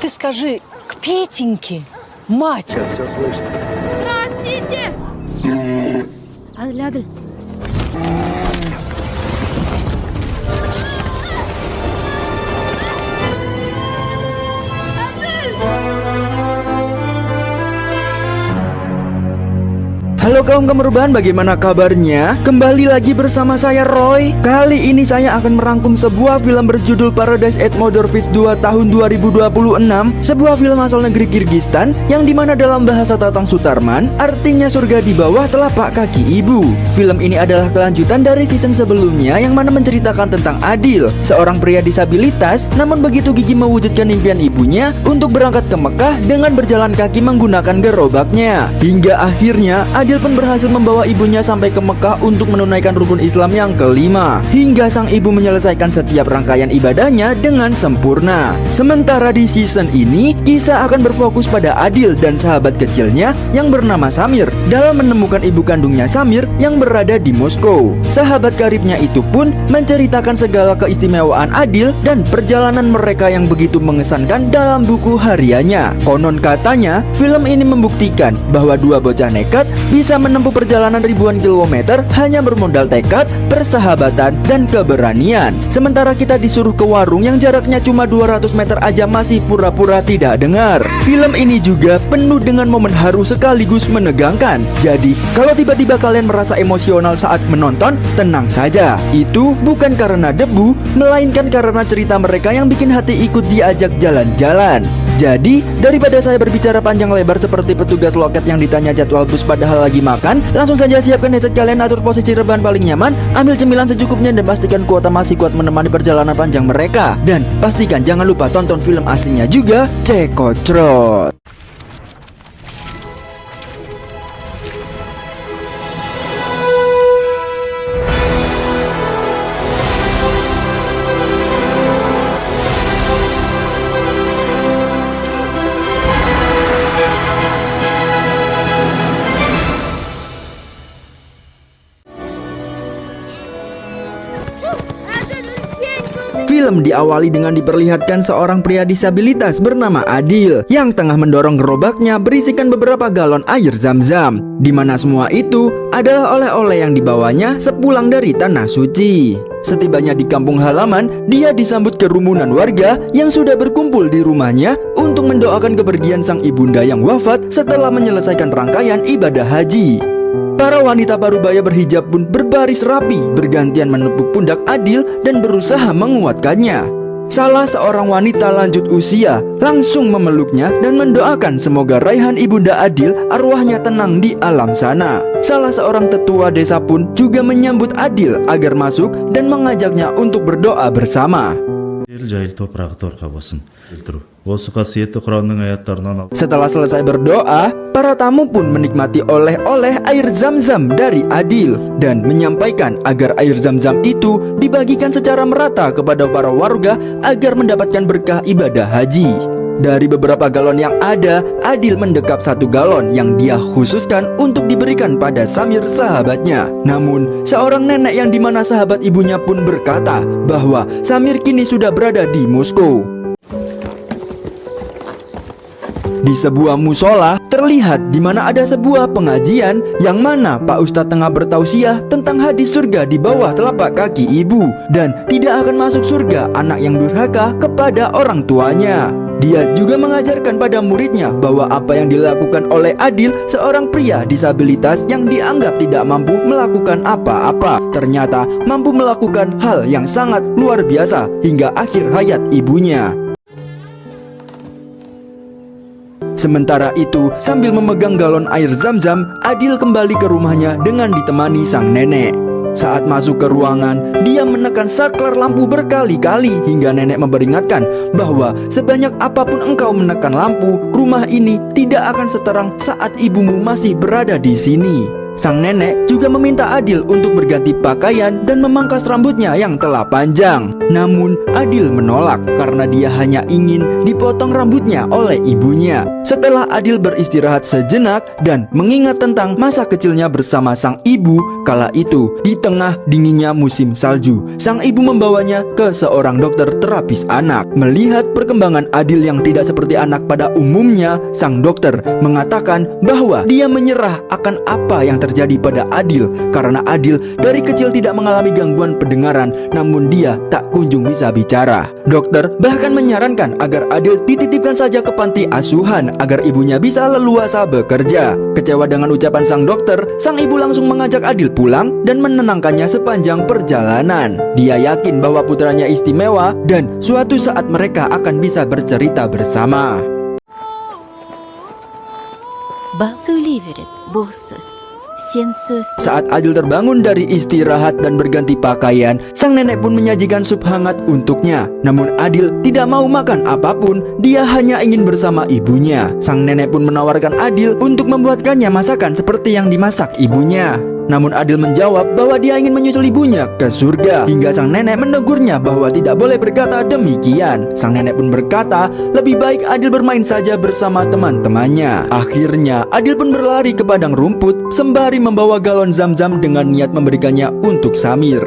Ты скажи к Петеньке, мать. Все слышно. Простите! Adil, Adil. Halo kaum kemerubahan, bagaimana kabarnya? Kembali lagi bersama saya Roy. Kali ini saya akan merangkum sebuah film berjudul Paradise at Motherfish 2 tahun 2026. Sebuah film asal negeri Kirgistan yang dimana dalam bahasa Tatang Sutarman artinya surga di bawah telapak kaki ibu. Film ini adalah kelanjutan dari season sebelumnya yang mana menceritakan tentang Adil, seorang pria disabilitas namun begitu gigih mewujudkan impian ibunya untuk berangkat ke Mekah dengan berjalan kaki menggunakan gerobaknya. Hingga akhirnya Adil pun berhasil membawa ibunya sampai ke Mekah untuk menunaikan rukun Islam yang kelima, hingga sang ibu menyelesaikan setiap rangkaian ibadahnya dengan sempurna. Sementara di season ini, kisah akan berfokus pada Adil dan sahabat kecilnya yang bernama Samir dalam menemukan ibu kandungnya Samir yang berada di Moskow. Sahabat karibnya itu pun menceritakan segala keistimewaan Adil dan perjalanan mereka yang begitu mengesankan dalam buku hariannya. Konon katanya, film ini membuktikan bahwa dua bocah nekat bisa menempuh perjalanan ribuan kilometer hanya bermodal tekad, persahabatan, dan keberanian. Sementara kita disuruh ke warung yang jaraknya cuma 200 meter aja masih pura-pura tidak dengar. Film ini juga penuh dengan momen haru sekaligus menegangkan. Jadi, kalau tiba-tiba kalian merasa emosional saat menonton, tenang saja. Itu bukan karena debu, melainkan karena cerita mereka yang bikin hati ikut diajak jalan-jalan. Jadi, daripada saya berbicara panjang lebar seperti petugas loket yang ditanya jadwal bus padahal lagi makan, langsung saja siapkan headset kalian, atur posisi rebahan paling nyaman, ambil cemilan secukupnya dan pastikan kuota masih kuat menemani perjalanan panjang mereka. Dan pastikan jangan lupa tonton film aslinya juga, Cekocrot. Film diawali dengan diperlihatkan seorang pria disabilitas bernama Adil yang tengah mendorong gerobaknya berisikan beberapa galon air zam-zam, di mana semua itu adalah oleh-oleh yang dibawanya sepulang dari tanah suci. Setibanya di kampung halaman, dia disambut kerumunan warga yang sudah berkumpul di rumahnya untuk mendoakan kepergian sang ibunda yang wafat setelah menyelesaikan rangkaian ibadah haji. Para wanita parubaya berhijab pun berbaris rapi, bergantian menepuk pundak Adil dan berusaha menguatkannya. Salah seorang wanita lanjut usia langsung memeluknya dan mendoakan semoga raihan ibunda Adil arwahnya tenang di alam sana. Salah seorang tetua desa pun juga menyambut Adil agar masuk dan mengajaknya untuk berdoa bersama. Setelah selesai berdoa, para tamu pun menikmati oleh-oleh air zam-zam dari Adil dan menyampaikan agar air zam-zam itu dibagikan secara merata kepada para warga agar mendapatkan berkah ibadah haji. Dari beberapa galon yang ada, Adil mendekap 1 galon yang dia khususkan untuk diberikan pada Samir sahabatnya. Namun, seorang nenek yang dimana sahabat ibunya pun berkata bahwa Samir kini sudah berada di Moskow. Di sebuah musola terlihat di mana ada sebuah pengajian yang mana Pak Ustadz tengah bertausiah tentang hadis surga di bawah telapak kaki ibu dan tidak akan masuk surga anak yang durhaka kepada orang tuanya. Dia juga mengajarkan pada muridnya bahwa apa yang dilakukan oleh Adil, seorang pria disabilitas yang dianggap tidak mampu melakukan apa-apa, ternyata mampu melakukan hal yang sangat luar biasa hingga akhir hayat ibunya. Sementara itu, sambil memegang galon air zam-zam, Adil kembali ke rumahnya dengan ditemani sang nenek. Saat masuk ke ruangan, dia menekan saklar lampu berkali-kali hingga nenek memperingatkan bahwa sebanyak apapun engkau menekan lampu, rumah ini tidak akan seterang saat ibumu masih berada di sini. Sang nenek juga meminta Adil untuk berganti pakaian dan memangkas rambutnya yang telah panjang. Namun Adil menolak karena dia hanya ingin dipotong rambutnya oleh ibunya. Setelah Adil beristirahat sejenak dan mengingat tentang masa kecilnya bersama sang ibu kala itu di tengah dinginnya musim salju, sang ibu membawanya ke seorang dokter terapis anak. Melihat perkembangan Adil yang tidak seperti anak pada umumnya, sang dokter mengatakan bahwa dia menyerah akan apa yang terjadi pada Adil karena Adil dari kecil tidak mengalami gangguan pendengaran, namun dia tak kunjung bisa bicara. Dokter bahkan menyarankan agar Adil dititipkan saja ke panti asuhan agar ibunya bisa leluasa bekerja. Kecewa dengan ucapan sang dokter, sang ibu langsung mengajak Adil pulang dan menenangkannya sepanjang perjalanan. Dia yakin bahwa putranya istimewa dan suatu saat mereka akan bisa bercerita bersama. Saat Adil terbangun dari istirahat dan berganti pakaian, sang nenek pun menyajikan sup hangat untuknya. Namun Adil tidak mau makan apapun, dia hanya ingin bersama ibunya. Sang nenek pun menawarkan Adil untuk membuatkannya masakan seperti yang dimasak ibunya. Namun Adil menjawab bahwa dia ingin menyusul ibunya ke surga. Hingga sang nenek menegurnya bahwa tidak boleh berkata demikian. Sang nenek pun berkata lebih baik Adil bermain saja bersama teman-temannya. Akhirnya Adil pun berlari ke padang rumput sembari membawa galon zam-zam dengan niat memberikannya untuk Samir.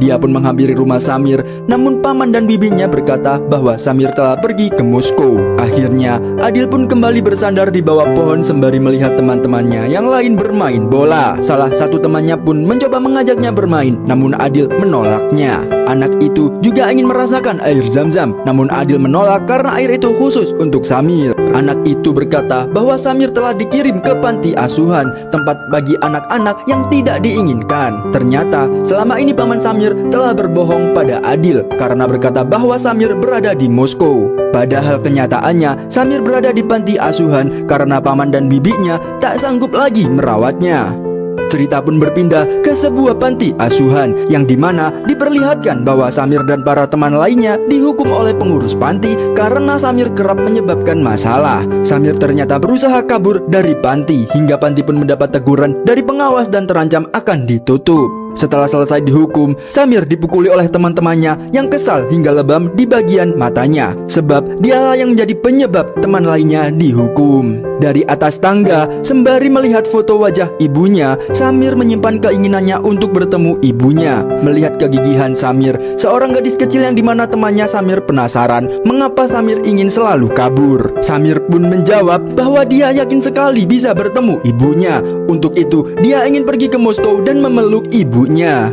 Dia pun menghampiri rumah Samir, namun paman dan bibinya berkata bahwa Samir telah pergi ke Moskow. Akhirnya Adil pun kembali bersandar di bawah pohon sembari melihat teman-temannya yang lain bermain bola. Salah satu temannya pun mencoba mengajaknya bermain, namun Adil menolaknya. Anak itu juga ingin merasakan air zam-zam, namun Adil menolak karena air itu khusus untuk Samir. Anak itu berkata bahwa Samir telah dikirim ke panti asuhan, tempat bagi anak-anak yang tidak diinginkan. Ternyata selama ini paman Samir telah berbohong pada Adil karena berkata bahwa Samir berada di Moskow. Padahal kenyataannya Samir berada di panti asuhan karena paman dan bibinya tak sanggup lagi merawatnya. Cerita pun berpindah ke sebuah panti asuhan yang dimana diperlihatkan bahwa Samir dan para teman lainnya dihukum oleh pengurus panti karena Samir kerap menyebabkan masalah. Samir ternyata berusaha kabur dari panti hingga panti pun mendapat teguran dari pengawas dan terancam akan ditutup. Setelah selesai dihukum, Samir dipukuli oleh teman-temannya yang kesal hingga lebam di bagian matanya, sebab dialah yang menjadi penyebab teman lainnya dihukum. Dari atas tangga, sembari melihat foto wajah ibunya, Samir menyimpan keinginannya untuk bertemu ibunya. Melihat kegigihan Samir, seorang gadis kecil yang dimana temannya Samir penasaran mengapa Samir ingin selalu kabur. Samir pun menjawab bahwa dia yakin sekali bisa bertemu ibunya. Untuk itu, dia ingin pergi ke Moskow dan memeluk ibunya.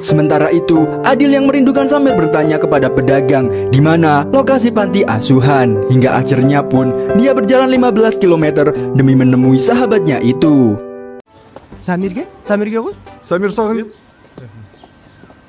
Sementara itu, Adil yang merindukan Samir bertanya kepada pedagang di mana lokasi panti asuhan. Hingga akhirnya pun dia berjalan 15 km demi menemui sahabatnya itu. Samir'ga qo'y. Samir sog'in.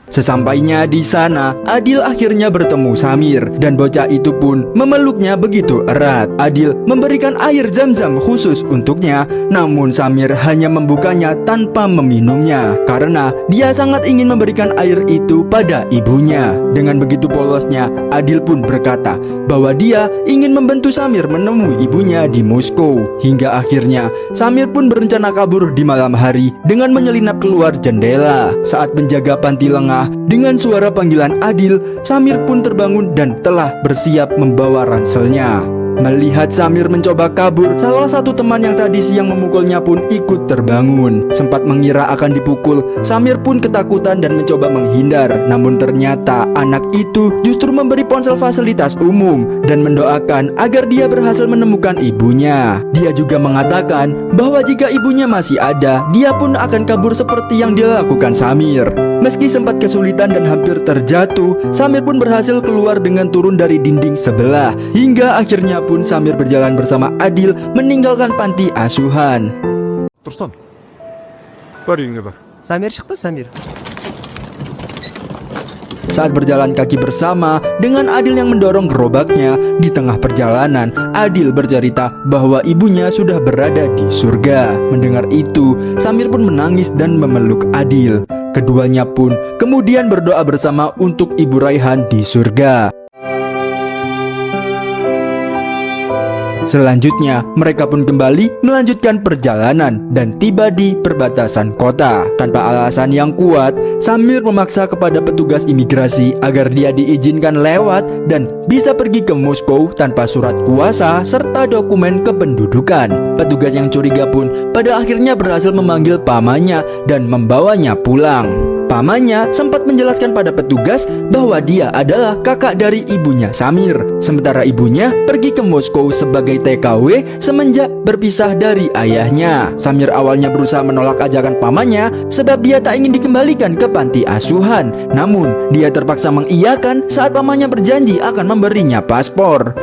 Sesampainya di sana, Adil akhirnya bertemu Samir dan bocah itu pun memeluknya begitu erat. Adil memberikan air zam-zam khusus untuknya, namun Samir hanya membukanya tanpa meminumnya karena dia sangat ingin memberikan air itu pada ibunya. Dengan begitu polosnya, Adil pun berkata bahwa dia ingin membantu Samir menemui ibunya di Moskow. Hingga akhirnya Samir pun berencana kabur di malam hari dengan menyelinap keluar jendela. Saat menjaga panti lengah, dengan suara panggilan Adil, Samir pun terbangun dan telah bersiap membawa ranselnya. Melihat Samir mencoba kabur, salah satu teman yang tadi siang memukulnya pun ikut terbangun. Sempat mengira akan dipukul, Samir pun ketakutan dan mencoba menghindar. Namun ternyata anak itu justru memberi ponsel fasilitas umum dan mendoakan agar dia berhasil menemukan ibunya. Dia juga mengatakan bahwa jika ibunya masih ada, dia pun akan kabur seperti yang dilakukan Samir. Meski sempat kesulitan dan hampir terjatuh, Samir pun berhasil keluar dengan turun dari dinding sebelah. Hingga akhirnya pun Samir berjalan bersama Adil meninggalkan panti asuhan. Tursun. Бар үйіңе бар. Samir chiqdi, Samir. Saat berjalan kaki bersama dengan Adil yang mendorong gerobaknya, di tengah perjalanan Adil bercerita bahwa ibunya sudah berada di surga. Mendengar itu, Samir pun menangis dan memeluk Adil. Keduanya pun kemudian berdoa bersama untuk Ibu Raihan di surga. Selanjutnya, mereka pun kembali melanjutkan perjalanan dan tiba di perbatasan kota. Tanpa alasan yang kuat, Samir memaksa kepada petugas imigrasi agar dia diizinkan lewat dan bisa pergi ke Moskow tanpa surat kuasa serta dokumen kependudukan. Petugas yang curiga pun pada akhirnya berhasil memanggil pamannya dan membawanya pulang. Pamannya sempat menjelaskan pada petugas bahwa dia adalah kakak dari ibunya Samir. Sementara ibunya pergi ke Moskow sebagai TKW semenjak berpisah dari ayahnya. Samir awalnya berusaha menolak ajakan pamannya sebab dia tak ingin dikembalikan ke panti asuhan. Namun dia terpaksa mengiyakan saat pamannya berjanji akan memberinya paspor.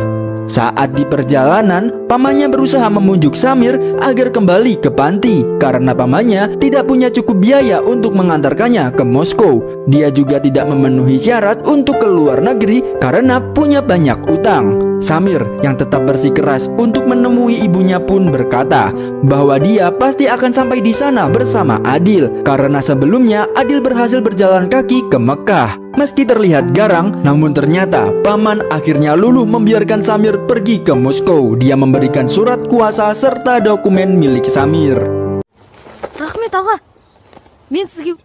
Saat di perjalanan, pamannya berusaha memujuk Samir agar kembali ke panti karena pamannya tidak punya cukup biaya untuk mengantarkannya ke Moskow. Dia juga tidak memenuhi syarat untuk keluar negeri karena punya banyak utang. Samir yang tetap bersikeras untuk menemui ibunya pun berkata bahwa dia pasti akan sampai di sana bersama Adil karena sebelumnya Adil berhasil berjalan kaki ke Mekah. Meski terlihat garang, namun ternyata paman akhirnya luluh membiarkan Samir pergi ke Moskow. Dia memberikan surat kuasa serta dokumen milik Samir. Рахмет аға. Мен сізге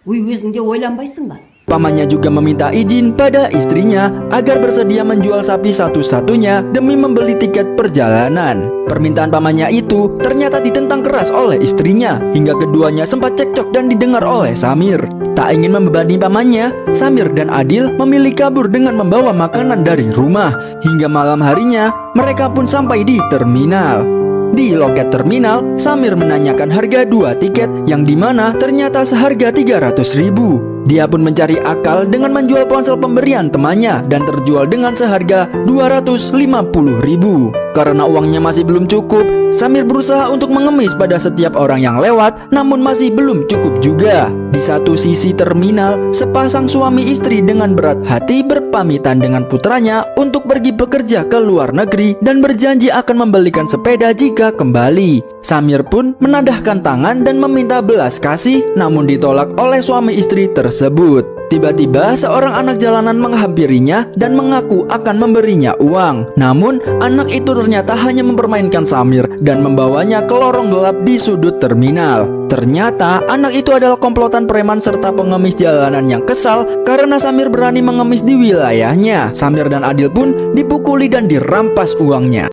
өзіңде ойланбайсың ба? Pamannya juga meminta izin pada istrinya agar bersedia menjual sapi satu-satunya demi membeli tiket perjalanan. Permintaan pamannya itu ternyata ditentang keras oleh istrinya hingga keduanya sempat cekcok dan didengar oleh Samir. Tak ingin membebani pamannya, Samir dan Adil memilih kabur dengan membawa makanan dari rumah. Hingga malam harinya, mereka pun sampai di terminal. Di loket terminal, Samir menanyakan harga 2 tiket yang dimana ternyata seharga 300.000. Dia pun mencari akal dengan menjual ponsel pemberian temannya dan terjual dengan seharga 250.000. Karena uangnya masih belum cukup, Samir berusaha untuk mengemis pada setiap orang yang lewat, namun masih belum cukup juga. Di satu sisi terminal, sepasang suami istri dengan berat hati berpamitan dengan putranya untuk pergi bekerja ke luar negeri dan berjanji akan membelikan sepeda jika kembali. Samir pun menadahkan tangan dan meminta belas kasih, namun ditolak oleh suami istri tersebut. Tiba-tiba seorang anak jalanan menghampirinya dan mengaku akan memberinya uang. Namun anak itu ternyata hanya mempermainkan Samir dan membawanya ke lorong gelap di sudut terminal. Ternyata anak itu adalah komplotan preman serta pengemis jalanan yang kesal karena Samir berani mengemis di wilayahnya. Samir dan Adil pun dipukuli dan dirampas uangnya.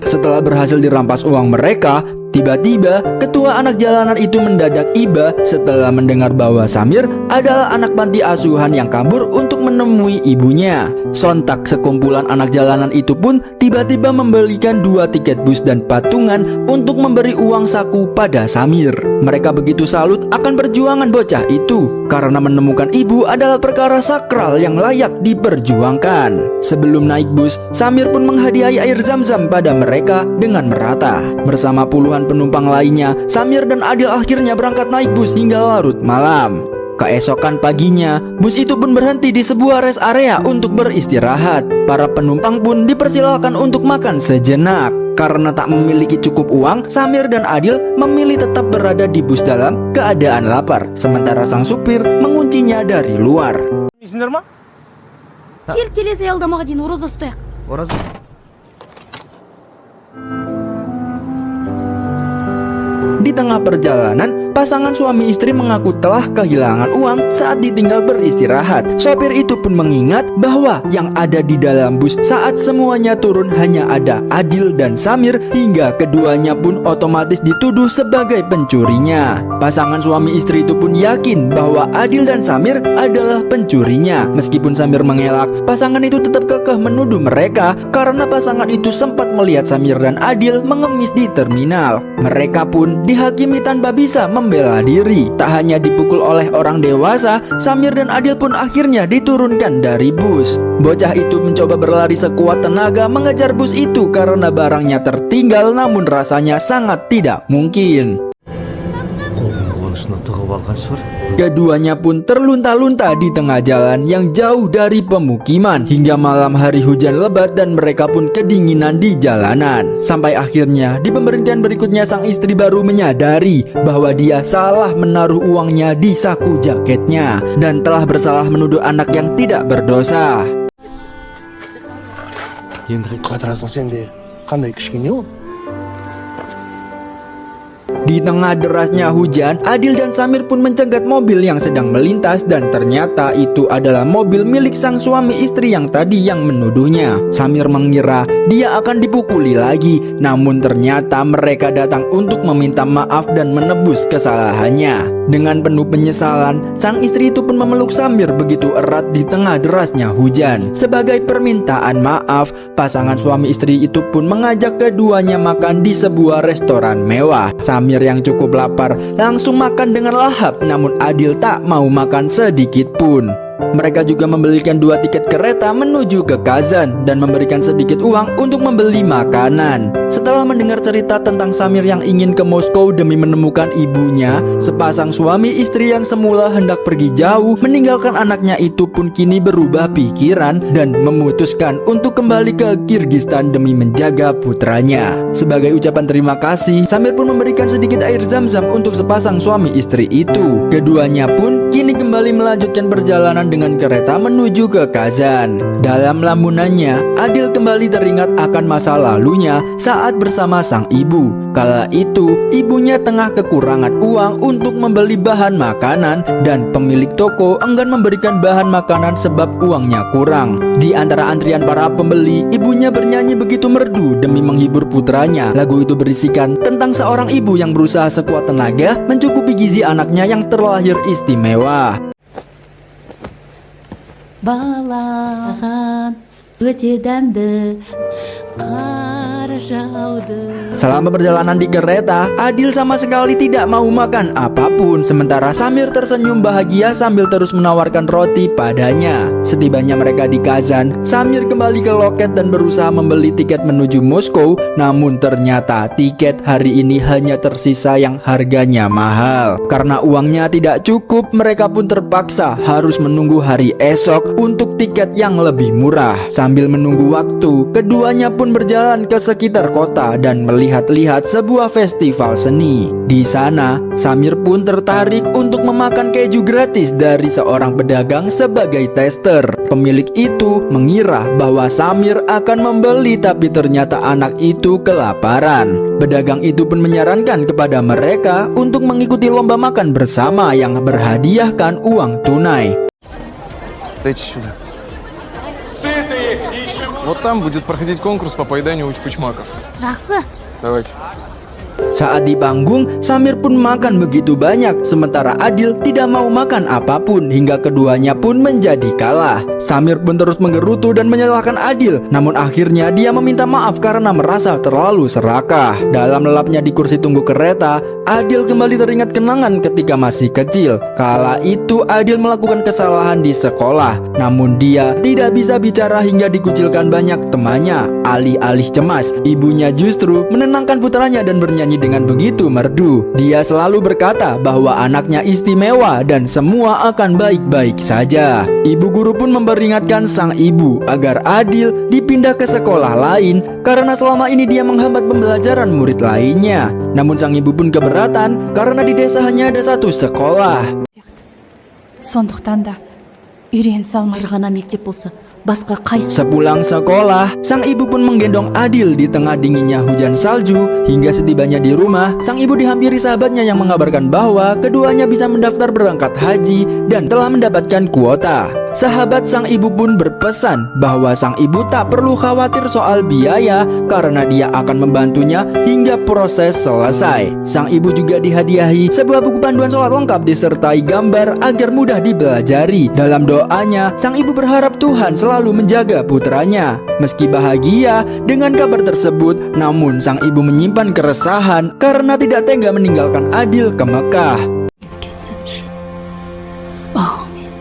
Setelah berhasil dirampas uang mereka, tiba-tiba ketua anak jalanan itu mendadak iba setelah mendengar bahwa Samir adalah anak panti asuhan yang kabur untuk menemui ibunya. Sontak sekumpulan anak jalanan itu pun tiba-tiba membelikan 2 tiket bus dan patungan untuk memberi uang saku pada Samir. Mereka begitu salut akan perjuangan bocah itu karena menemukan ibu adalah perkara sakral yang layak diperjuangkan. Sebelum naik bus, Samir pun menghadiahi air zam-zam pada mereka dengan merata. Bersama puluhan penumpang lainnya, Samir dan Adil akhirnya berangkat naik bus hingga larut malam. Keesokan paginya, bus itu pun berhenti di sebuah rest area untuk beristirahat. Para penumpang pun dipersilakan untuk makan sejenak. Karena tak memiliki cukup uang, Samir dan Adil memilih tetap berada di bus dalam keadaan lapar. Sementara sang supir menguncinya dari luar. келесі аялдамаға дейін ораза ұстайық. Orası. Di tengah perjalanan, pasangan suami istri mengaku telah kehilangan uang saat ditinggal beristirahat. Sopir itu pun mengingat bahwa yang ada di dalam bus saat semuanya turun hanya ada Adil dan Samir, hingga keduanya pun otomatis dituduh sebagai pencurinya. Pasangan suami istri itu pun yakin bahwa Adil dan Samir adalah pencurinya. Meskipun Samir mengelak, pasangan itu tetap kekeh menuduh mereka karena pasangan itu sempat melihat Samir dan Adil mengemis di terminal. Mereka pun dihakimi tanpa bisa membela diri. Tak hanya dipukul oleh orang dewasa, Samir dan Adil pun akhirnya diturunkan dari bus. Bocah itu mencoba berlari sekuat tenaga mengejar bus itu karena barangnya tertinggal, namun rasanya sangat tidak mungkin. машина тығып алған шығар. Keduanya pun terlunta-lunta di tengah jalan yang jauh dari pemukiman hingga malam hari hujan lebat dan mereka pun kedinginan di jalanan. Sampai akhirnya di pemberhentian berikutnya sang istri baru menyadari bahwa dia salah menaruh uangnya di saku jaketnya dan telah bersalah menuduh anak yang tidak berdosa. Енді қатырасың сен де қандай кішкене ол. Di tengah derasnya hujan, Adil dan Samir pun mencegat mobil yang sedang melintas dan ternyata itu adalah mobil milik sang suami istri yang tadi yang menuduhnya. Samir mengira dia akan dipukuli lagi, namun ternyata mereka datang untuk meminta maaf dan menebus kesalahannya. Dengan penuh penyesalan, sang istri itu pun memeluk Samir begitu erat di tengah derasnya hujan. Sebagai permintaan maaf, pasangan suami istri itu pun mengajak keduanya makan di sebuah restoran mewah. Samir yang cukup lapar langsung makan dengan lahap, namun Adil tak mau makan sedikit pun. Mereka juga membelikan 2 tiket kereta menuju ke Kazan dan memberikan sedikit uang untuk membeli makanan. Setelah mendengar cerita tentang Samir yang ingin ke Moskow demi menemukan ibunya, sepasang suami istri yang semula hendak pergi jauh meninggalkan anaknya itu pun kini berubah pikiran dan memutuskan untuk kembali ke Kirgistan demi menjaga putranya. Sebagai ucapan terima kasih, Samir pun memberikan sedikit air zam-zam untuk sepasang suami istri itu. Keduanya pun kini kembali melanjutkan perjalanan dengan kereta menuju ke Kazan. Dalam lamunannya, Adil kembali teringat akan masa lalunya saat bersama sang ibu. Kala itu, ibunya tengah kekurangan uang untuk membeli bahan makanan dan pemilik toko enggan memberikan bahan makanan sebab uangnya kurang. Di antara antrian para pembeli, ibunya bernyanyi begitu merdu demi menghibur putranya. Lagu itu berisikan tentang seorang ibu yang berusaha sekuat tenaga mencukupi gizi anaknya yang terlahir istimewa. Балаған өте дәмді қар жауды. Selama perjalanan di kereta, Adil sama sekali tidak mau makan apapun. Sementara Samir tersenyum bahagia sambil terus menawarkan roti padanya. Setibanya mereka di Kazan, Samir kembali ke loket dan berusaha membeli tiket menuju Moskow. Namun ternyata tiket hari ini hanya tersisa yang harganya mahal. Karena uangnya tidak cukup, mereka pun terpaksa harus menunggu hari esok untuk tiket yang lebih murah. Sambil menunggu waktu, keduanya pun berjalan ke sekitar kota dan melihat-lihat sebuah festival seni. Di sana, Samir pun tertarik untuk memakan keju gratis dari seorang pedagang sebagai tester. Pemilik itu mengira bahwa Samir akan membeli, tapi ternyata anak itu kelaparan. Pedagang itu pun menyarankan kepada mereka untuk mengikuti lomba makan bersama yang berhadiahkan uang tunai. Дайте сюда. Вот там будет проходить конкурс по поеданию учпучмаков. Жақсы. Давайте. Saat di panggung, Samir pun makan begitu banyak, sementara Adil tidak mau makan apapun hingga keduanya pun menjadi kalah. Samir pun terus menggerutu dan menyalahkan Adil, namun akhirnya dia meminta maaf karena merasa terlalu serakah. Dalam lelapnya di kursi tunggu kereta, Adil kembali teringat kenangan ketika masih kecil. Kala itu Adil melakukan kesalahan di sekolah, namun dia tidak bisa bicara hingga dikucilkan banyak temannya. Alih-alih cemas, ibunya justru menenangkan putranya dan bernyanyi dengan begitu merdu. Dia selalu berkata bahwa anaknya istimewa dan semua akan baik-baik saja. Ibu guru pun memperingatkan sang ibu agar Adil dipindah ke sekolah lain karena selama ini dia menghambat pembelajaran murid lainnya. Namun sang ibu pun keberatan karena di desa hanya ada satu sekolah. Сондықтан да үйрен салмай. Бір ғана мектеп болса, басқа қайсы? Sepulang sekolah, sang ibu pun menggendong Adil di tengah dinginnya hujan salju. Hingga setibanya di rumah, sang ibu dihampiri sahabatnya yang mengabarkan bahwa keduanya bisa mendaftar berangkat haji dan telah mendapatkan kuota. Sahabat sang ibu pun berpesan bahwa sang ibu tak perlu khawatir soal biaya karena dia akan membantunya hingga proses selesai. Sang ibu juga dihadiahi sebuah buku panduan sholat lengkap disertai gambar agar mudah dipelajari. Dalam doanya, sang ibu berharap Tuhan selalu menjaga putranya. Meski bahagia dengan kabar tersebut, namun sang ibu menyimpan keresahan karena tidak tega meninggalkan Adil ke Mekah.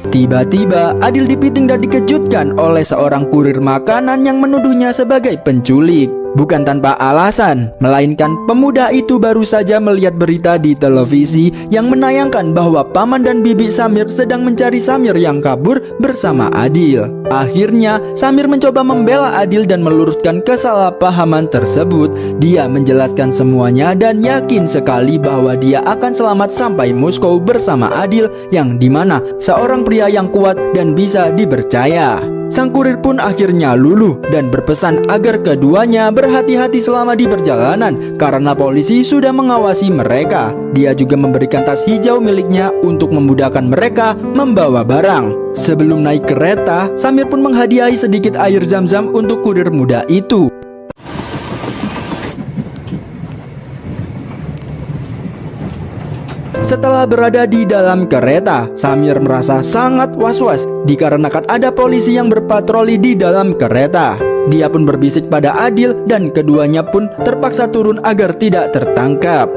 Tiba-tiba Adil dipiting dan dikejutkan oleh seorang kurir makanan yang menuduhnya sebagai penculik. Bukan tanpa alasan, melainkan pemuda itu baru saja melihat berita di televisi yang menayangkan bahwa paman dan bibi Samir sedang mencari Samir yang kabur bersama Adil. Akhirnya, Samir mencoba membela Adil dan meluruskan kesalahpahaman tersebut. Dia menjelaskan semuanya dan yakin sekali bahwa dia akan selamat sampai Moskow bersama Adil, yang dimana seorang pria yang kuat dan bisa dipercaya. Sang kurir pun akhirnya luluh dan berpesan agar keduanya berhati-hati selama di perjalanan karena polisi sudah mengawasi mereka. Dia juga memberikan tas hijau miliknya untuk memudahkan mereka membawa barang. Sebelum naik kereta, Samir pun menghadiahi sedikit air zam-zam untuk kurir muda itu. Setelah berada di dalam kereta, Samir merasa sangat was-was dikarenakan ada polisi yang berpatroli di dalam kereta. Dia pun berbisik pada Adil dan keduanya pun terpaksa turun agar tidak tertangkap.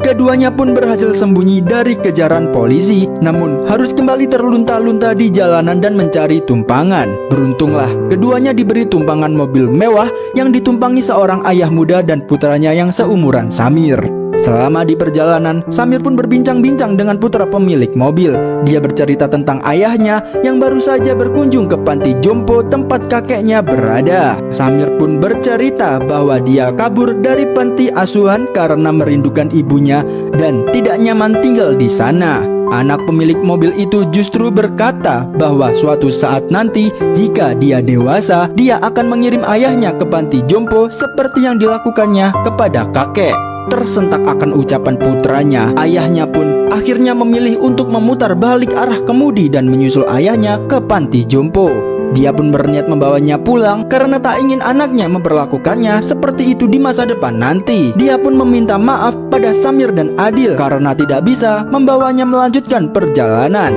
Keduanya pun berhasil sembunyi dari kejaran polisi, namun harus kembali terlunta-lunta di jalanan dan mencari tumpangan. Beruntunglah, keduanya diberi tumpangan mobil mewah yang ditumpangi seorang ayah muda dan putranya yang seumuran Samir. Selama di perjalanan, Samir pun berbincang-bincang dengan putra pemilik mobil. Dia bercerita tentang ayahnya yang baru saja berkunjung ke panti jompo tempat kakeknya berada. Samir pun bercerita bahwa dia kabur dari panti asuhan karena merindukan ibunya dan tidak nyaman tinggal di sana. Anak pemilik mobil itu justru berkata bahwa suatu saat nanti jika dia dewasa, dia akan mengirim ayahnya ke panti jompo seperti yang dilakukannya kepada kakek. Tersentak akan ucapan putranya, ayahnya pun akhirnya memilih untuk memutar balik arah kemudi dan menyusul ayahnya ke panti jompo. Dia pun berniat membawanya pulang karena tak ingin anaknya memperlakukannya seperti itu di masa depan nanti. Dia pun meminta maaf pada Samir dan Adil karena tidak bisa membawanya melanjutkan perjalanan.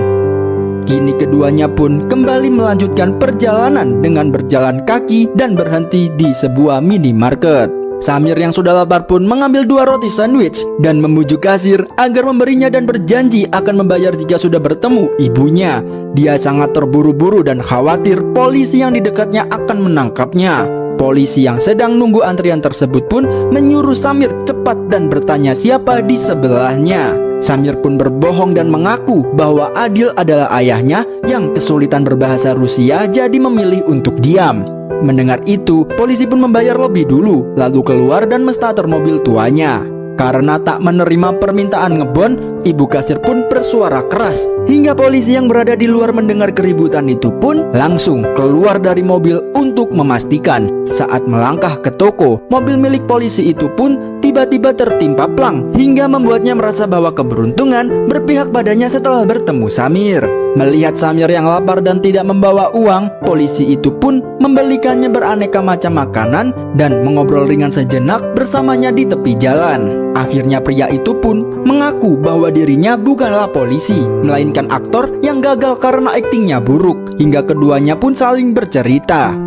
Kini keduanya pun kembali melanjutkan perjalanan dengan berjalan kaki dan berhenti di sebuah minimarket. Samir yang sudah lapar pun mengambil 2 roti sandwich dan memujuk kasir agar memberinya dan berjanji akan membayar jika sudah bertemu ibunya. Dia sangat terburu-buru dan khawatir polisi yang di dekatnya akan menangkapnya. Polisi yang sedang nunggu antrian tersebut pun menyuruh Samir cepat dan bertanya siapa di sebelahnya. Samir pun berbohong dan mengaku bahwa Adil adalah ayahnya yang kesulitan berbahasa Rusia jadi memilih untuk diam. Mendengar itu, polisi pun membayar lebih dulu, lalu keluar dan menstarter mobil tuanya. Karena tak menerima permintaan ngebon, ibu kasir pun bersuara keras. Hingga polisi yang berada di luar mendengar keributan itu pun langsung keluar dari mobil untuk memastikan. Saat melangkah ke toko, mobil milik polisi itu pun tiba-tiba tertimpa plang hingga membuatnya merasa bahwa keberuntungan berpihak padanya setelah bertemu Samir. Melihat Samir yang lapar dan tidak membawa uang, polisi itu pun membelikannya beraneka macam makanan dan mengobrol ringan sejenak bersamanya di tepi jalan. Akhirnya pria itu pun mengaku bahwa dirinya bukanlah polisi, melainkan aktor yang gagal karena aktingnya buruk. Hingga keduanya pun saling bercerita.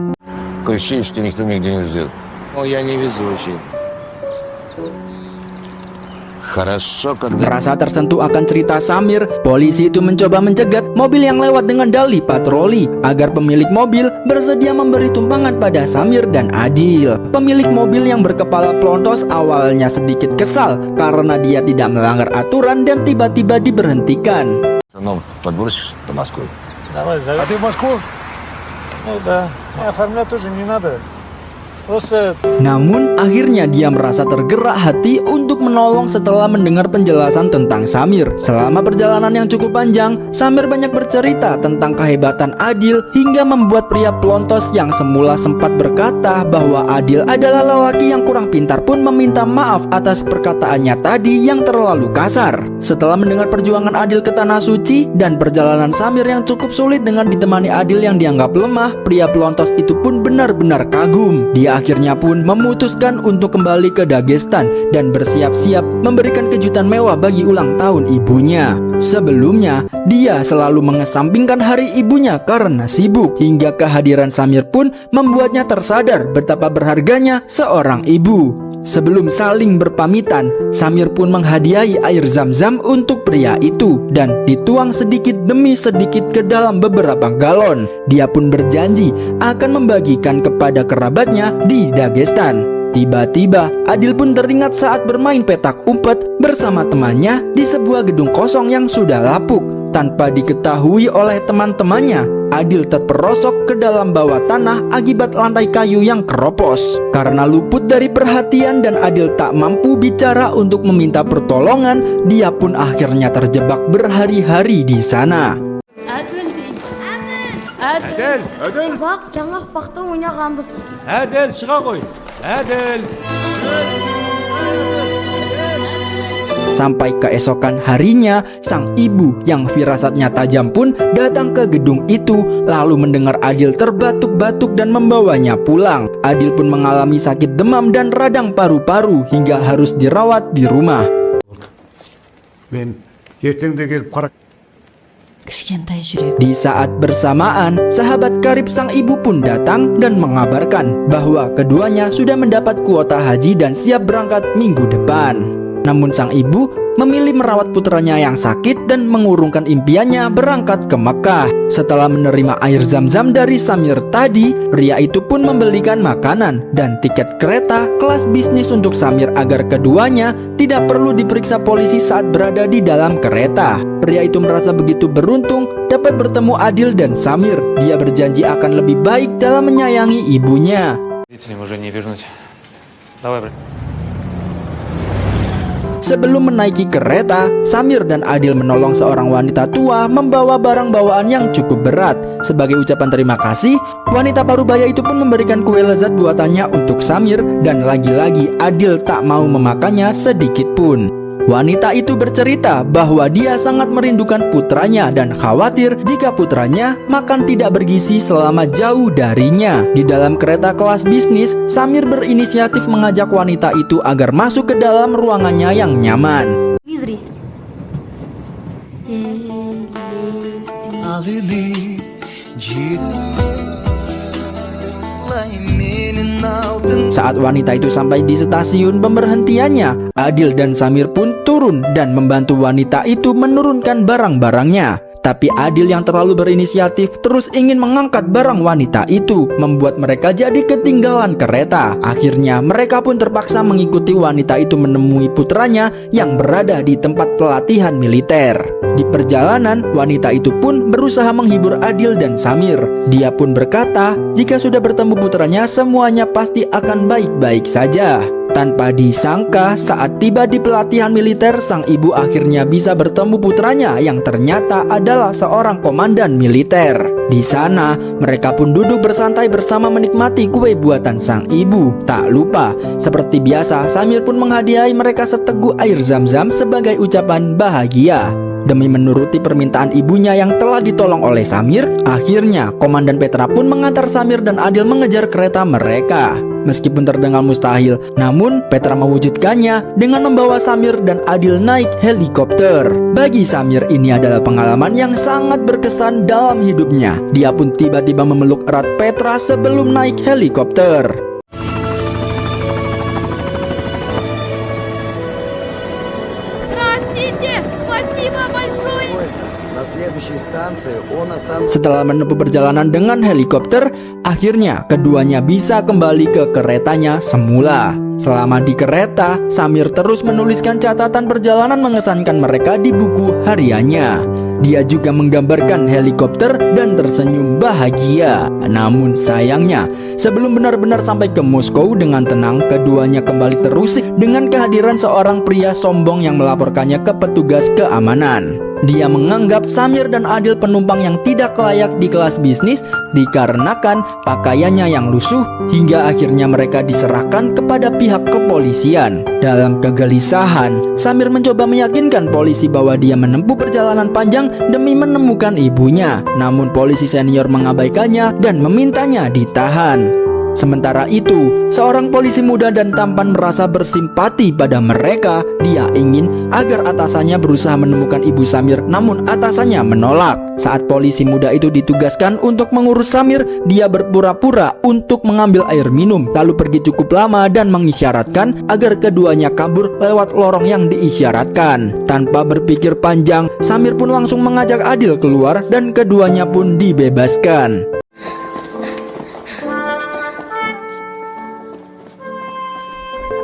Такое ощущение, что никто нигде не ждет. О, я невезучий. Хорошо, когда... Merasa tersentuh akan cerita Samir, polisi itu mencoba mencegat mobil yang lewat dengan dalih patroli agar pemilik mobil bersedia memberi tumpangan pada Samir dan Adil. Pemilik mobil yang berkepala pelontos awalnya sedikit kesal karena dia tidak melanggar aturan dan tiba-tiba diberhentikan. Ну, подбросишь до Москвы. Давай, зови. А ты в Москву? Ну да. Оформлять тоже не надо. Просто... Namun akhirnya dia merasa tergerak hati untuk menolong setelah mendengar penjelasan tentang Samir. Selama perjalanan yang cukup panjang, Samir banyak bercerita tentang kehebatan Adil hingga membuat pria pelontos yang semula sempat berkata bahwa Adil adalah lelaki yang kurang pintar pun meminta maaf atas perkataannya tadi yang terlalu kasar. Setelah mendengar perjuangan Adil ke Tanah Suci dan perjalanan Samir yang cukup sulit dengan ditemani Adil yang dianggap lemah, pria pelontos itu pun benar-benar kagum. Dia akhirnya pun memutuskan untuk kembali ke Dagestan dan bersiap-siap memberikan kejutan mewah bagi ulang tahun ibunya. Sebelumnya, dia selalu mengesampingkan hari ibunya karena sibuk, hingga kehadiran Samir pun membuatnya tersadar betapa berharganya seorang ibu. Sebelum saling berpamitan, Samir pun menghadiahi air zam-zam untuk pria itu dan dituang sedikit demi sedikit ke dalam beberapa galon. Dia pun berjanji akan membagikan kepada kerabatnya di Dagestan. Tiba-tiba, Adil pun teringat saat bermain petak umpet bersama temannya di sebuah gedung kosong yang sudah lapuk. Tanpa diketahui oleh teman-temannya, Adil terperosok ke dalam bawah tanah akibat lantai kayu yang keropos. Karena luput dari perhatian dan Adil tak mampu bicara untuk meminta pertolongan, dia pun akhirnya terjebak berhari-hari di sana. Әділ, Әділ, Бак, жаңа бактан ойнағанбыз. Әділ, шыға ғой. Әділ. Sampai keesokan harinya, sang ibu yang firasatnya tajam pun datang ke gedung itu, lalu mendengar Adil terbatuk-batuk dan membawanya pulang. Adil pun mengalami sakit demam dan radang paru-paru hingga harus dirawat di rumah. Мен ертеңде келіп қара. Кішкентай жүрек. Di saat bersamaan, sahabat karib sang ibu pun datang dan mengabarkan bahwa keduanya sudah mendapat kuota haji dan siap berangkat minggu depan. Namun sang ibu memilih merawat putranya yang sakit dan mengurungkan impiannya berangkat ke Mekah. Setelah menerima air zam-zam dari Samir tadi, pria itu pun membelikan makanan dan tiket kereta kelas bisnis untuk Samir agar keduanya tidak perlu diperiksa polisi saat berada di dalam kereta. Pria itu merasa begitu beruntung dapat bertemu Adil dan Samir. Dia berjanji akan lebih baik dalam menyayangi ibunya. Sebelum menaiki kereta, Samir dan Adil menolong seorang wanita tua membawa barang bawaan yang cukup berat. Sebagai ucapan terima kasih, wanita parubaya itu pun memberikan kue lezat buatannya untuk Samir dan lagi-lagi Adil tak mau memakannya sedikit pun. Wanita itu bercerita bahwa dia sangat merindukan putranya dan khawatir jika putranya makan tidak bergizi selama jauh darinya. Di dalam kereta kelas bisnis, Samir berinisiatif mengajak wanita itu agar masuk ke dalam ruangannya yang nyaman. Saat wanita itu sampai di stasiun pemberhentiannya, Adil dan Samir pun turun dan membantu wanita itu menurunkan barang-barangnya. Tapi Adil yang terlalu berinisiatif terus ingin mengangkat barang wanita itu, membuat mereka jadi ketinggalan kereta. Akhirnya mereka pun terpaksa mengikuti wanita itu menemui putranya yang berada di tempat pelatihan militer. Di perjalanan, wanita itu pun berusaha menghibur Adil dan Samir. Dia pun berkata, jika sudah bertemu putranya semuanya pasti akan baik-baik saja. Tanpa disangka, saat tiba di pelatihan militer, sang ibu akhirnya bisa bertemu putranya yang ternyata adalah seorang komandan militer. Di sana, mereka pun duduk bersantai bersama menikmati kue buatan sang ibu. Tak lupa, seperti biasa, Samir pun menghadiahi mereka seteguk air zam-zam sebagai ucapan bahagia. Demi menuruti permintaan ibunya yang telah ditolong oleh Samir, akhirnya Komandan Petra pun mengantar Samir dan Adil mengejar kereta mereka. Meskipun terdengar mustahil, namun Petra mewujudkannya dengan membawa Samir dan Adil naik helikopter. Bagi Samir, ini adalah pengalaman yang sangat berkesan dalam hidupnya. Dia pun tiba-tiba memeluk erat Petra sebelum naik helikopter. Setelah menempuh perjalanan dengan helikopter, akhirnya keduanya bisa kembali ke keretanya semula. Selama di kereta, Samir terus menuliskan catatan perjalanan mengesankan mereka di buku hariannya. Dia juga menggambarkan helikopter dan tersenyum bahagia. Namun sayangnya, sebelum benar-benar sampai ke Moskow dengan tenang, keduanya kembali terusik dengan kehadiran seorang pria sombong yang melaporkannya ke petugas keamanan. Dia menganggap Samir dan Adil penumpang yang tidak layak di kelas bisnis dikarenakan pakaiannya yang lusuh, hingga akhirnya mereka diserahkan kepada pihak kepolisian. Dalam kegelisahan, Samir mencoba meyakinkan polisi bahwa dia menempuh perjalanan panjang demi menemukan ibunya. Namun polisi senior mengabaikannya dan memintanya ditahan. Sementara itu, seorang polisi muda dan tampan merasa bersimpati pada mereka. Dia ingin agar atasannya berusaha menemukan ibu Samir, namun atasannya menolak. Saat polisi muda itu ditugaskan untuk mengurus Samir, dia berpura-pura untuk mengambil air minum, lalu pergi cukup lama dan mengisyaratkan agar keduanya kabur lewat lorong yang diisyaratkan. Tanpa berpikir panjang, Samir pun langsung mengajak Adil keluar dan keduanya pun dibebaskan.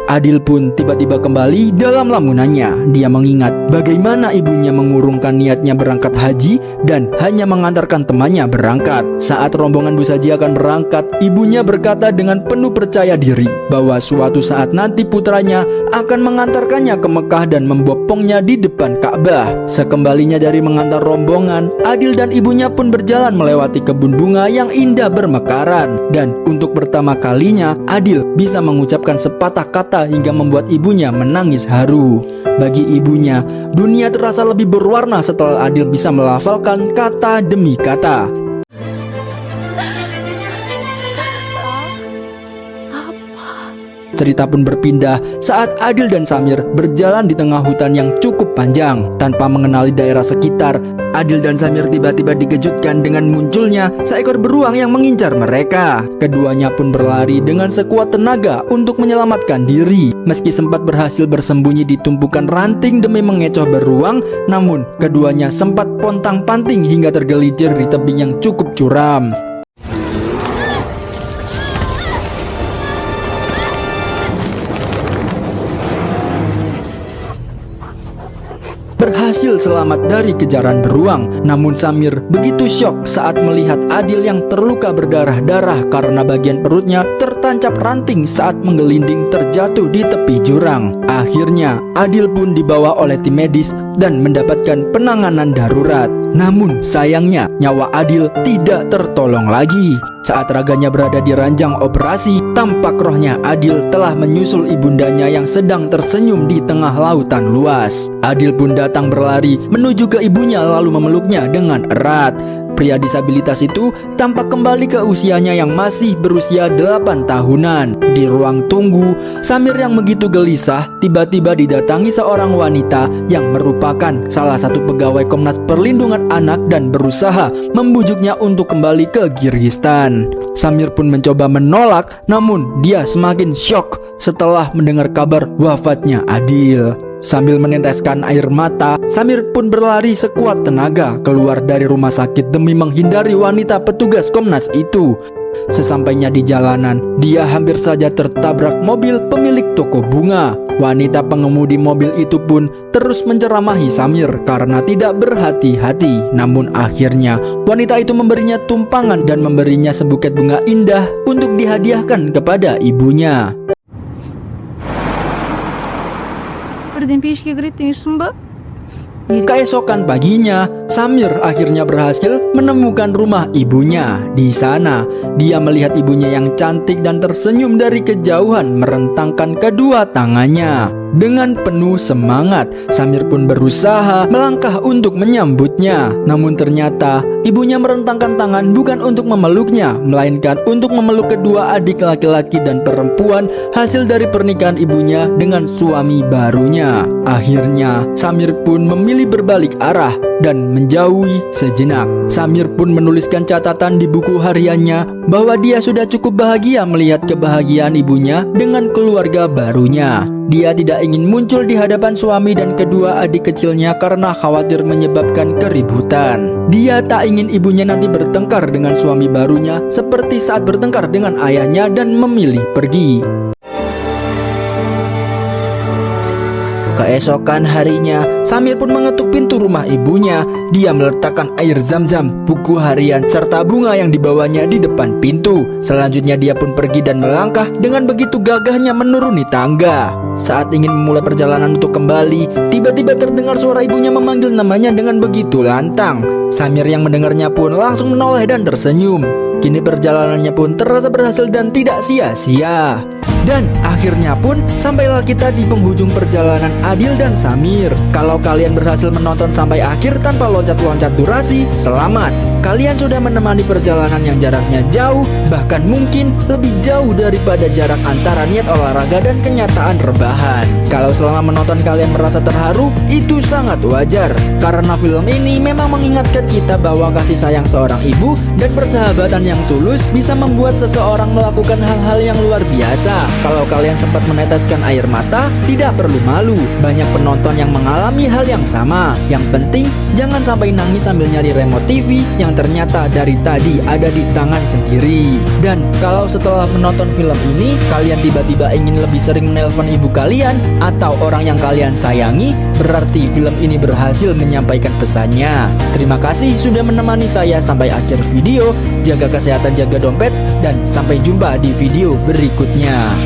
Adil pun tiba-tiba kembali dalam lamunannya. Dia mengingat bagaimana ibunya mengurungkan niatnya berangkat haji dan hanya mengantarkan temannya berangkat. Saat rombongan Busaji akan berangkat, ibunya berkata dengan penuh percaya diri bahwa suatu saat nanti putranya akan mengantarkannya ke Mekah dan membopongnya di depan Ka'bah. Sekembalinya dari mengantar rombongan, Adil dan ibunya pun berjalan melewati kebun bunga yang indah bermekaran. Dan untuk pertama kalinya, Adil bisa mengucapkan sepatah kata hingga membuat ibunya menangis haru. Bagi ibunya, dunia terasa lebih berwarna setelah Adil bisa melafalkan kata demi kata. Cerita pun berpindah saat Adil dan Samir berjalan di tengah hutan yang cukup panjang. Tanpa mengenali daerah sekitar, Adil dan Samir tiba-tiba dikejutkan dengan munculnya seekor beruang yang mengincar mereka. Keduanya pun berlari dengan sekuat tenaga untuk menyelamatkan diri. Meski sempat berhasil bersembunyi di tumpukan ranting demi mengecoh beruang, namun keduanya sempat pontang-panting hingga tergelincir di tebing yang cukup curam. Berhasil selamat dari kejaran beruang. Namun Samir begitu syok saat melihat Adil yang terluka berdarah-darah karena bagian perutnya tertancap ranting saat menggelinding terjatuh di tepi jurang. Akhirnya Adil pun dibawa oleh tim medis dan mendapatkan penanganan darurat. Namun sayangnya nyawa Adil tidak tertolong lagi. Saat raganya berada di ranjang operasi, tampak rohnya Adil telah menyusul ibundanya yang sedang tersenyum di tengah lautan luas. Adil pun datang berlari menuju ke ibunya lalu memeluknya dengan erat. Pria disabilitas itu tampak kembali ke usianya yang masih berusia 8 tahunan. Di ruang tunggu, Samir yang begitu gelisah tiba-tiba didatangi seorang wanita yang merupakan salah satu pegawai Komnas Perlindungan Anak dan berusaha membujuknya untuk kembali ke Kyrgyzstan. Samir pun mencoba menolak, namun dia semakin syok setelah mendengar kabar wafatnya Adil. Sambil meneteskan air mata, Samir pun berlari sekuat tenaga keluar dari rumah sakit demi menghindari wanita petugas Komnas itu. Sesampainya di jalanan, dia hampir saja tertabrak mobil pemilik toko bunga. Wanita pengemudi mobil itu pun terus menceramahi Samir karena tidak berhati-hati. Namun akhirnya wanita itu memberinya tumpangan dan memberinya sebuket bunga indah untuk dihadiahkan kepada ibunya. Keesokan paginya, Samir akhirnya berhasil menemukan rumah ibunya. Di sana, dia melihat ibunya yang cantik dan tersenyum dari kejauhan merentangkan kedua tangannya. Dengan penuh semangat, Samir pun berusaha melangkah untuk menyambutnya. Namun ternyata ibunya merentangkan tangan bukan untuk memeluknya, melainkan untuk memeluk kedua adik laki-laki dan perempuan hasil dari pernikahan ibunya dengan suami barunya. Akhirnya Samir pun memilih berbalik arah dan menjauhi sejenak. Samir pun menuliskan catatan di buku hariannya bahwa dia sudah cukup bahagia melihat kebahagiaan ibunya dengan keluarga barunya. Dia tidak ingin muncul di hadapan suami dan kedua adik kecilnya karena khawatir menyebabkan keributan. Dia tak ingin ibunya nanti bertengkar dengan suami barunya seperti saat bertengkar dengan ayahnya dan memilih pergi. Keesokan harinya, Samir pun mengetuk pintu rumah ibunya. Dia meletakkan air zam-zam, buku harian, serta bunga yang dibawanya di depan pintu. Selanjutnya dia pun pergi dan melangkah dengan begitu gagahnya menuruni tangga. Saat ingin memulai perjalanan untuk kembali, tiba-tiba terdengar suara ibunya memanggil namanya dengan begitu lantang. Samir yang mendengarnya pun langsung menoleh dan tersenyum. Kini perjalanannya pun terasa berhasil dan tidak sia-sia. Dan akhirnya pun sampailah kita di penghujung perjalanan Adil dan Samir. Kalau kalian berhasil menonton sampai akhir tanpa loncat-loncat durasi, selamat. Kalian sudah menemani perjalanan yang jaraknya jauh, bahkan mungkin lebih jauh daripada jarak antara niat olahraga dan kenyataan rebahan. Kalau selama menonton kalian merasa terharu, itu sangat wajar. Karena film ini memang mengingatkan kita bahwa kasih sayang seorang ibu dan persahabatan yang tulus bisa membuat seseorang melakukan hal-hal yang luar biasa. Kalau kalian sempat meneteskan air mata, tidak perlu malu. Banyak penonton yang mengalami hal yang sama. Yang penting, jangan sampai nangis sambil nyari remote TV yang ternyata dari tadi ada di tangan sendiri. Dan kalau setelah menonton film ini, kalian tiba-tiba ingin lebih sering menelpon ibu kalian atau orang yang kalian sayangi, berarti film ini berhasil menyampaikan pesannya. Terima kasih sudah menemani saya sampai akhir video. Jaga kesehatan, jaga dompet, dan sampai jumpa di video berikutnya.